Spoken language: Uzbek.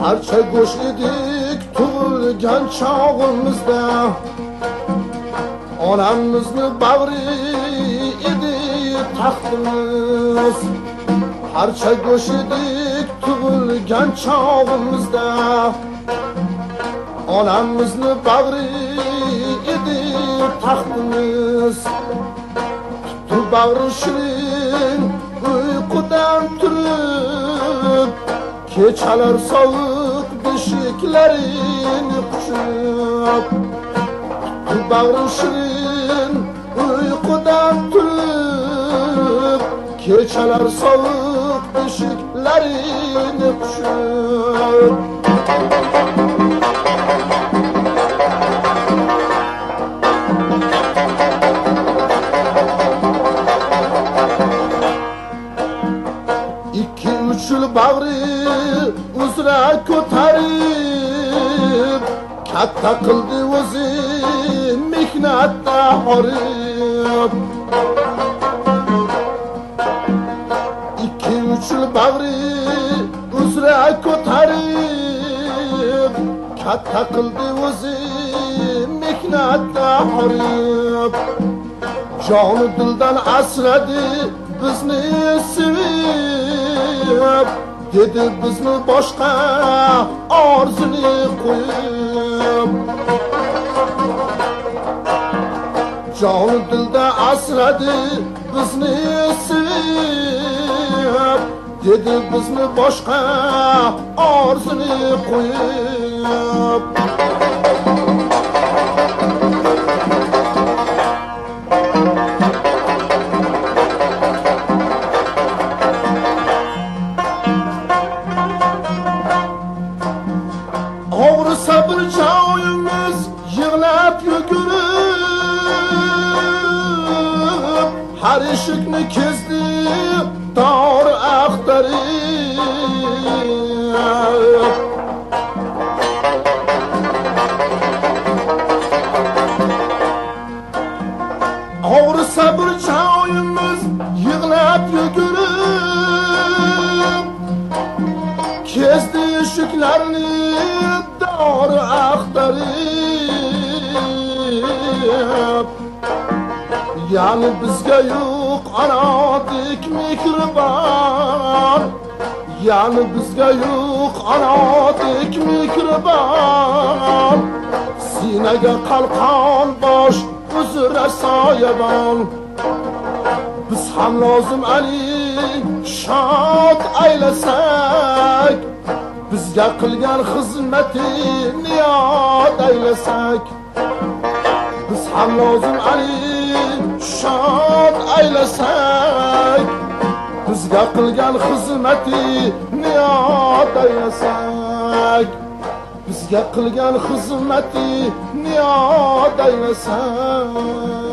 parcha go'sht edik tug'ilgan chog'imizda, onamizni bag'ri edi taxtimiz. Parcha go'sht edik tug'ilgan chog'imizda, onamizni bag'ri edi taxtimiz. Tuttu bag'ri shirin uyqudan turib, kechalar sovuq beshiklarini quchib. Tuttu bag'ri shirin uyqudan turib, kechalar sovuq beshiklarini quchib. İki üç yıl bag'ri uzra ko'tarib, katta qildi o'zi mehnatda horib. İki üç yıl bag'ri uzra ko'tarib, katta qildi o'zi mehnatda horib. Joni dildan asradi bizni sevib, dedi bizni boshqa orzuni qo'yib. Joni dilda asradi bizni sevib, dedi bizni boshqa orzuni qo'yib. Og'risa bir joyimiz yig'lab yugurib, har eshikni kezdi tor axtarib. Og'risa bir joyimiz yig'lab yugurib, kezdi eshiklarni tor axtarib. Yani bizga yo'q onadek mehribon, yani bizga yo'q onadek mehribon. Sinaga qalqon bosh uzra soyabon. Biz ham lozim Ali shod aylasak, bizga qilgan xizmatini yod aylasak. Biz ham lozim Ali shod aylasak, bizga qilgan xizmatini yod aylasak. Bizga qilgan xizmatini yod aylasak.